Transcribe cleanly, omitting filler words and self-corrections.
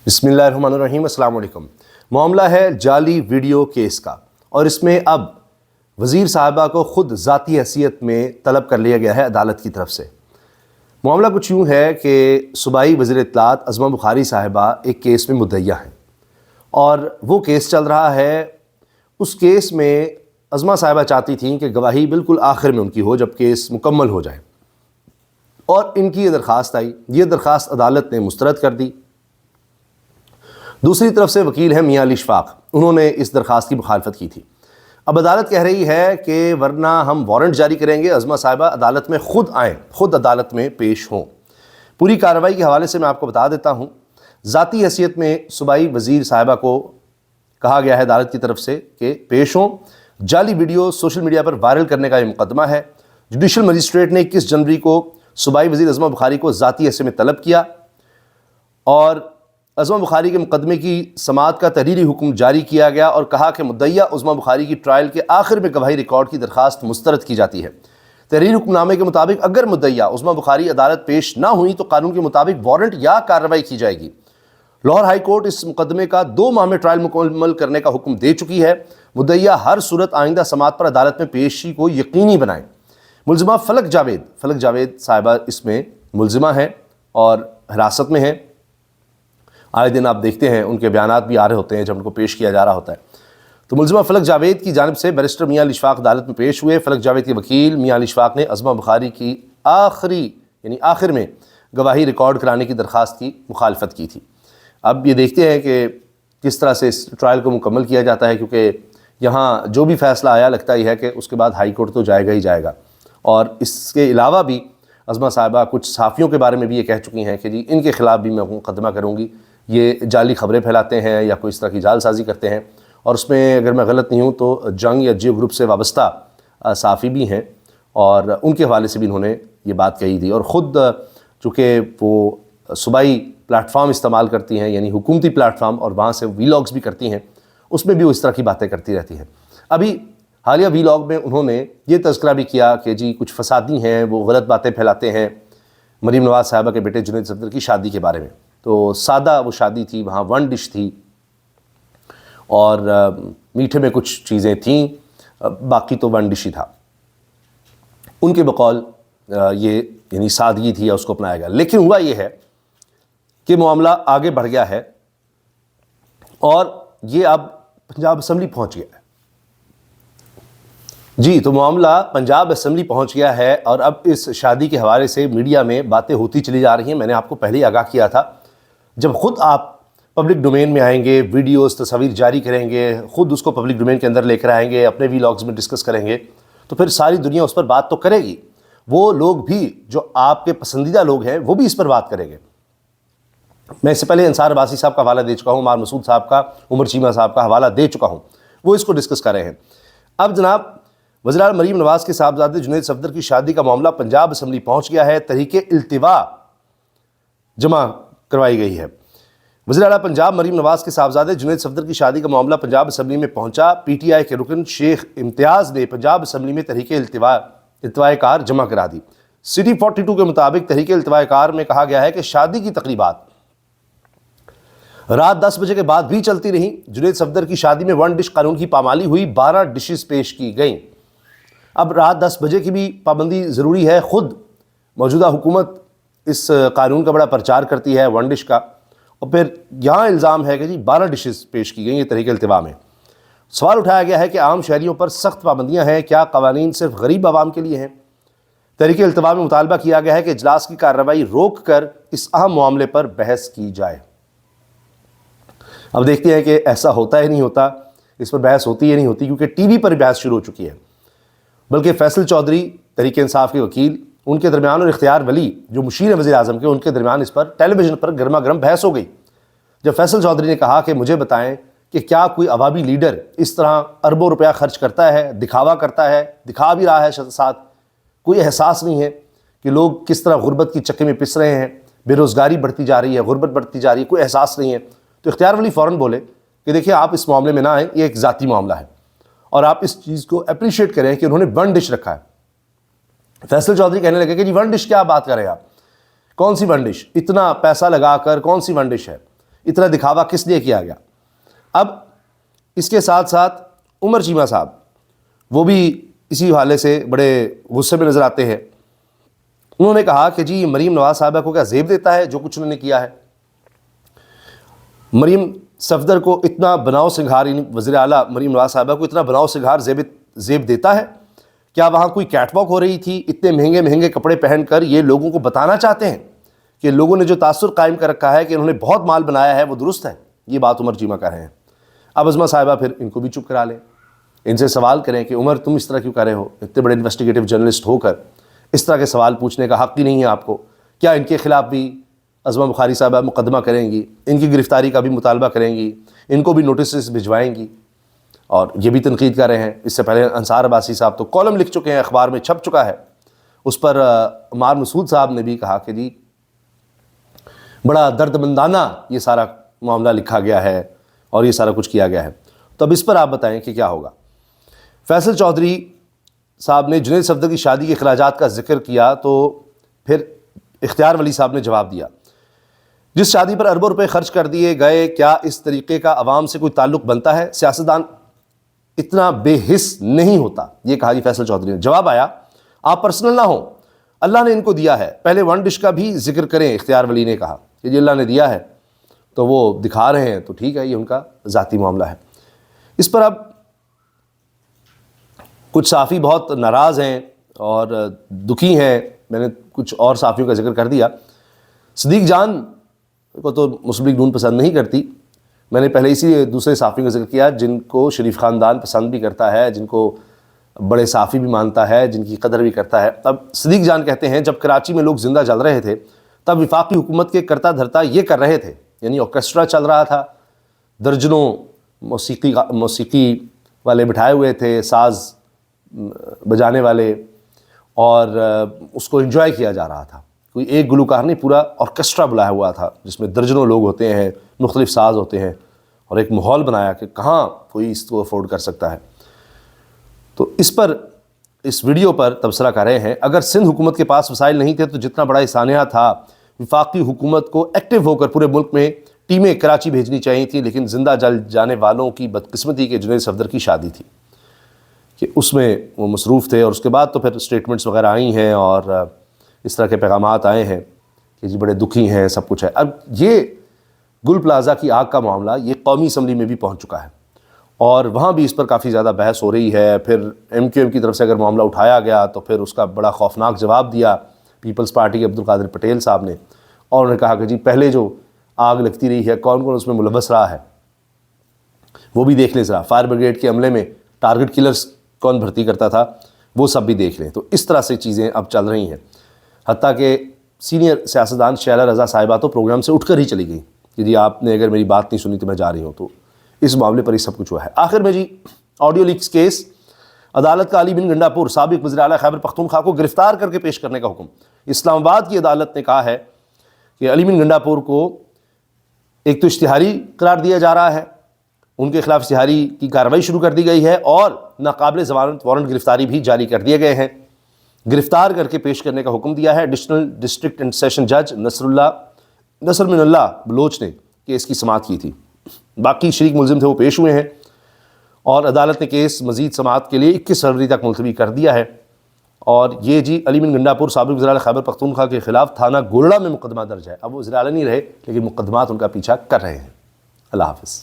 بسم اللہ الرحمن الرحیم۔ السلام علیکم۔ معاملہ ہے جعلی ویڈیو کیس کا، اور اس میں اب وزیر صاحبہ کو خود ذاتی حیثیت میں طلب کر لیا گیا ہے عدالت کی طرف سے۔ معاملہ کچھ یوں ہے کہ صوبائی وزیر اطلاعات عظمہ بخاری صاحبہ ایک کیس میں مدعیہ ہیں، اور وہ کیس چل رہا ہے۔ اس کیس میں عظمہ صاحبہ چاہتی تھیں کہ گواہی بالکل آخر میں ان کی ہو، جب کیس مکمل ہو جائے، اور ان کی یہ درخواست آئی۔ یہ درخواست عدالت نے مسترد کر دی۔ دوسری طرف سے وکیل ہیں میاں علی اشفاق، انہوں نے اس درخواست کی مخالفت کی تھی۔ اب عدالت کہہ رہی ہے کہ ورنہ ہم وارنٹ جاری کریں گے، عظمہ صاحبہ عدالت میں خود آئیں، خود عدالت میں پیش ہوں۔ پوری کارروائی کے حوالے سے میں آپ کو بتا دیتا ہوں۔ ذاتی حیثیت میں صوبائی وزیر صاحبہ کو کہا گیا ہے عدالت کی طرف سے کہ پیش ہوں۔ جعلی ویڈیو سوشل میڈیا پر وائرل کرنے کا یہ مقدمہ ہے۔ جوڈیشل مجسٹریٹ نے 21 جنوری کو صوبائی وزیر عظمہ بخاری کو ذاتی حیثیت میں طلب کیا، اور عظمہ بخاری کے مقدمے کی سماعت کا تحریری حکم جاری کیا گیا، اور کہا کہ مدعیہ عظمہ بخاری کی ٹرائل کے آخر میں گواہی ریکارڈ کی درخواست مسترد کی جاتی ہے۔ تحریری حکم نامے کے مطابق اگر مدعیہ عظمہ بخاری عدالت پیش نہ ہوئی تو قانون کے مطابق وارنٹ یا کارروائی کی جائے گی۔ لاہور ہائی کورٹ اس مقدمے کا 2 ماہ میں ٹرائل مکمل کرنے کا حکم دے چکی ہے۔ مدعیہ ہر صورت آئندہ سماعت پر عدالت میں پیشی کو یقینی بنائیں۔ ملزمہ فلک جاوید صاحبہ اس میں ملزمہ ہیں اور حراست میں ہیں۔ آئے دن آپ دیکھتے ہیں ان کے بیانات بھی آ رہے ہوتے ہیں جب ان کو پیش کیا جا رہا ہوتا ہے۔ تو ملزمہ فلک جاوید کی جانب سے بیرسٹر میاں علی اشفاق عدالت میں پیش ہوئے۔ فلک جاوید کے وکیل میاں علی اشفاق نے عظمہ بخاری کی آخر میں گواہی ریکارڈ کرانے کی درخواست کی مخالفت کی تھی۔ اب یہ دیکھتے ہیں کہ کس طرح سے اس ٹرائل کو مکمل کیا جاتا ہے، کیونکہ یہاں جو بھی فیصلہ آیا لگتا ہی ہے کہ اس کے بعد ہائی کورٹ تو جائے گا ہی جائے گا۔ اور اس کے علاوہ بھی عظمہ صاحبہ کچھ صحافیوں کے بارے میں بھی یہ کہہ چکی ہیں کہ جی ان کے خلاف بھی میں مقدمہ کروں گی، یہ جعلی خبریں پھیلاتے ہیں یا کوئی اس طرح کی جعل سازی کرتے ہیں۔ اور اس میں اگر میں غلط نہیں ہوں تو جنگ یا جیو گروپ سے وابستہ صحافی بھی ہیں، اور ان کے حوالے سے بھی انہوں نے یہ بات کہی تھی۔ اور خود چونکہ وہ صوبائی پلیٹ فارم استعمال کرتی ہیں، یعنی حکومتی پلیٹ فارم، اور وہاں سے ویلاگز بھی کرتی ہیں، اس میں بھی وہ اس طرح کی باتیں کرتی رہتی ہیں۔ ابھی حالیہ ویلاگ میں انہوں نے یہ تذکرہ بھی کیا کہ جی کچھ فسادی ہیں، وہ غلط باتیں پھیلاتے ہیں مریم نواز صاحبہ کے بیٹے جنید صفدر کی شادی کے بارے میں۔ تو سادہ وہ شادی تھی، وہاں 1 ڈش تھی، اور میٹھے میں کچھ چیزیں تھیں، باقی تو 1 ڈش ہی تھا۔ ان کے بقول یہ یعنی سادگی تھی، یا اس کو اپنایا گیا۔ لیکن ہوا یہ ہے کہ معاملہ آگے بڑھ گیا ہے، اور یہ اب پنجاب اسمبلی پہنچ گیا ہے۔ جی، تو معاملہ پنجاب اسمبلی پہنچ گیا ہے، اور اب اس شادی کے حوالے سے میڈیا میں باتیں ہوتی چلی جا رہی ہیں۔ میں نے آپ کو پہلے ہی آگاہ کیا تھا، جب خود آپ پبلک ڈومین میں آئیں گے، ویڈیوز تصاویر جاری کریں گے، خود اس کو پبلک ڈومین کے اندر لے کر آئیں گے، اپنے ویلاگز میں ڈسکس کریں گے، تو پھر ساری دنیا اس پر بات تو کرے گی۔ وہ لوگ بھی جو آپ کے پسندیدہ لوگ ہیں وہ بھی اس پر بات کریں گے۔ میں اس سے پہلے انصار عباسی صاحب کا حوالہ دے چکا ہوں، مار مسعود صاحب کا، عمر چیمہ صاحب کا حوالہ دے چکا ہوں، وہ اس کو ڈسکس کر رہے ہیں۔ اب جناب وزیر اعلیٰ مریم نواز کے صاحبزادے جنید صفدر کی شادی کا معاملہ پنجاب اسمبلی پہنچ گیا ہے۔ تحریک التوا جمع کروائی گئی ہے۔ وزیر اعلیٰ پنجاب مریم نواز کے صاحبزادے جنید صفدر کی شادی کا معاملہ پنجاب اسمبلی میں پہنچا۔ پی ٹی آئی کے رکن شیخ امتیاز نے پنجاب اسمبلی میں تحریک التوا کار جمع کرا دی۔ سٹی 42 کے مطابق تحریک التوا کار میں کہا گیا ہے کہ شادی کی تقریبات رات 10 بجے کے بعد بھی چلتی رہیں۔ جنید صفدر کی شادی میں 1 ڈش قانون کی پامالی ہوئی، 12 ڈشز پیش کی گئیں۔ اب رات 10 بجے کی بھی پابندی ضروری ہے۔ خود موجودہ حکومت اس قانون کا بڑا پرچار کرتی ہے 1 ڈش کا، اور پھر یہاں الزام ہے کہ جی 12 ڈشز پیش کی گئی ہیں تحریک التوا میں۔ سوال اٹھایا گیا ہے کہ عام شہریوں پر سخت پابندیاں ہیں، کیا قوانین صرف غریب عوام کے لیے ہیں؟ تحریک التوا میں مطالبہ کیا گیا ہے کہ اجلاس کی کارروائی روک کر اس اہم معاملے پر بحث کی جائے۔ اب دیکھتے ہیں کہ ایسا ہوتا ہے نہیں ہوتا، اس پر بحث ہوتی ہے نہیں ہوتی، کیونکہ ٹی وی پر بحث شروع ہو چکی ہے۔ بلکہ فیصل چودھری تحریک انصاف کے وکیل، ان کے درمیان، اور اختیار ولی جو مشیر وزیر اعظم کے، ان کے درمیان اس پر ٹیلی ویژن پر گرما گرم بحث ہو گئی، جب فیصل چودھری نے کہا کہ مجھے بتائیں کہ کیا کوئی عوامی لیڈر اس طرح اربوں روپیہ خرچ کرتا ہے، دکھاوا کرتا ہے، دکھا بھی رہا ہے ساتھ، کوئی احساس نہیں ہے کہ لوگ کس طرح غربت کی چکے میں پس رہے ہیں، بے روزگاری بڑھتی جا رہی ہے، غربت بڑھتی جا رہی ہے، کوئی احساس نہیں ہے۔ تو اختیار ولی فوراً بولے کہ دیکھیں آپ اس معاملے میں نہ آئیں، یہ ایک ذاتی معاملہ ہے، اور آپ اس چیز کو اپریشیٹ کریں کہ انہوں نے 1 ڈش رکھا ہے۔ فیصل چودھری کہنے لگے کہ جی 1 ڈش کیا بات کر رہے ہیں آپ، کون سی 1 ڈش، اتنا پیسہ لگا کر کون سی 1 ڈش ہے، اتنا دکھاوا کس لیے کیا گیا؟ اب اس کے ساتھ ساتھ عمر چیمہ صاحب وہ بھی اسی حوالے سے بڑے غصے میں نظر آتے ہیں. انہوں نے کہا کہ جی مریم نواز صاحبہ کو کیا زیب دیتا ہے جو کچھ انہوں نے کیا ہے؟ مریم صفدر کو اتنا بناؤ سنگھار، یعنی وزیر اعلیٰ مریم نواز صاحبہ کو اتنا بناؤ سنگھار زیب دیتا ہے؟ کیا وہاں کوئی کیٹ واک ہو رہی تھی؟ اتنے مہنگے مہنگے کپڑے پہن کر یہ لوگوں کو بتانا چاہتے ہیں کہ لوگوں نے جو تاثر قائم کر رکھا ہے کہ انہوں نے بہت مال بنایا ہے وہ درست ہے. یہ بات عمر چیمہ کر رہے ہیں. اب عظمہ صاحبہ پھر ان کو بھی چپ کرا لیں، ان سے سوال کریں کہ عمر تم اس طرح کیوں کر رہے ہو؟ اتنے بڑے انویسٹیگیٹو جرنلسٹ ہو کر اس طرح کے سوال پوچھنے کا حق ہی نہیں ہے آپ کو. کیا ان کے خلاف بھی عظمہ بخاری صاحبہ مقدمہ کریں گی؟ ان کی گرفتاری کا بھی مطالبہ کریں گی؟ ان کو بھی نوٹسز بھجوائیں گی؟ اور یہ بھی تنقید کر رہے ہیں. اس سے پہلے انصار عباسی صاحب تو کالم لکھ چکے ہیں، اخبار میں چھپ چکا ہے. اس پر عمار مسعود صاحب نے بھی کہا کہ جی بڑا درد مندانہ یہ سارا معاملہ لکھا گیا ہے اور یہ سارا کچھ کیا گیا ہے. تو اب اس پر آپ بتائیں کہ کیا ہوگا؟ فیصل چودھری صاحب نے جنید صفدر کی شادی کے اخراجات کا ذکر کیا تو پھر اختیار ولی صاحب نے جواب دیا، جس شادی پر اربوں روپے خرچ کر دیے گئے کیا اس طریقے کا عوام سے کوئی تعلق بنتا ہے؟ سیاستدان اتنا بے حس نہیں ہوتا. یہ کہا جی فیصل چودھری نے. جواب آیا آپ پرسنل نہ ہوں، اللہ نے ان کو دیا ہے، پہلے ون ڈش کا بھی ذکر کریں. اختیار ولی نے کہا کہ جی اللہ نے دیا ہے تو وہ دکھا رہے ہیں تو ٹھیک ہے، یہ ان کا ذاتی معاملہ ہے. اس پر اب کچھ صحافی بہت ناراض ہیں اور دکھی ہیں. میں نے کچھ اور صحافیوں کا ذکر کر دیا. صدیق جان کو تو مسلم لیگ نون پسند نہیں کرتی. میں نے پہلے اسی دوسرے صحافیوں کا ذکر کیا جن کو شریف خاندان پسند بھی کرتا ہے، جن کو بڑے صحافی بھی مانتا ہے، جن کی قدر بھی کرتا ہے. اب صدیق جان کہتے ہیں جب کراچی میں لوگ زندہ جل رہے تھے تب وفاقی حکومت کے کرتا دھرتا یہ کر رہے تھے، یعنی آرکیسٹرا چل رہا تھا، درجنوں موسیقی والے بٹھائے ہوئے تھے، ساز بجانے والے، اور اس کو انجوائے کیا جا رہا تھا. کوئی ایک گلوکار نہیں، پورا آرکیسٹرا بلایا ہوا تھا جس میں درجنوں لوگ ہوتے ہیں، مختلف ساز ہوتے ہیں، اور ایک ماحول بنایا کہ کہاں کوئی اس کو افورڈ کر سکتا ہے. تو اس پر اس ویڈیو پر تبصرہ کر رہے ہیں اگر سندھ حکومت کے پاس وسائل نہیں تھے تو جتنا بڑا یہ سانحہ تھا وفاقی حکومت کو ایکٹیو ہو کر پورے ملک میں ٹیمیں کراچی بھیجنی چاہیے تھیں، لیکن زندہ جل جانے والوں کی بدقسمتی کہ جنید صفدر کی شادی تھی کہ اس میں وہ مصروف تھے، اور اس کے بعد تو پھر اسٹیٹمنٹس وغیرہ آئی ہیں اور اس طرح کے پیغامات آئے ہیں کہ جی بڑے دکھی ہیں، سب کچھ ہے. اب یہ گل پلازہ کی آگ کا معاملہ یہ قومی اسمبلی میں بھی پہنچ چکا ہے اور وہاں بھی اس پر کافی زیادہ بحث ہو رہی ہے. پھر ایم کیو ایم کی طرف سے اگر معاملہ اٹھایا گیا تو پھر اس کا بڑا خوفناک جواب دیا پیپلز پارٹی کے عبدالقادر پٹیل صاحب نے، اور انہوں نے کہا کہ جی پہلے جو آگ لگتی رہی ہے کون کون اس میں ملوث رہا ہے وہ بھی دیکھ لیں ذرا. فائر بریگیڈ کے عملے میں ٹارگٹ کلرز کون بھرتی کرتا تھا وہ سب بھی دیکھ لیں. تو اس طرح سے چیزیں اب چل رہی ہیں، حتیٰ کہ سینئر سیاستدان شیلہ رضا صاحبہ تو پروگرام سے اٹھ کر ہی چلی گئی کہ جی آپ نے اگر میری بات نہیں سنی تو میں جا رہی ہوں. تو اس معاملے پر ہی سب کچھ ہوا ہے. آخر میں جی آڈیو لیکس کیس، عدالت کا علی بن گنڈا پور سابق وزیر اعلیٰ خیبر پختونخوا کو گرفتار کر کے پیش کرنے کا حکم. اسلام آباد کی عدالت نے کہا ہے کہ علی بن گنڈا پور کو ایک تو اشتہاری قرار دیا جا رہا ہے، ان کے خلاف اشتہاری کی کارروائی شروع کر دی گئی ہے اور ناقابل ضمانت وارنٹ گرفتاری بھی جاری کر دیے گئے ہیں. گرفتار کر کے پیش کرنے کا حکم دیا ہے. ایڈیشنل ڈسٹرکٹ اینڈ سیشن جج نصر من اللہ بلوچ نے کیس کی سماعت کی تھی. باقی شریک ملزم تھے وہ پیش ہوئے ہیں اور عدالت نے کیس مزید سماعت کے لیے 21 فروری تک ملتوی کر دیا ہے. اور یہ جی علی بن گنڈا پور سابق وزیر اعلیٰ خیبر پختونخوا کے خلاف تھانہ گولڑا میں مقدمہ درج ہے. اب وہ وزیر اعلیٰ نہیں رہے لیکن مقدمات ان کا پیچھا کر رہے ہیں. اللہ حافظ.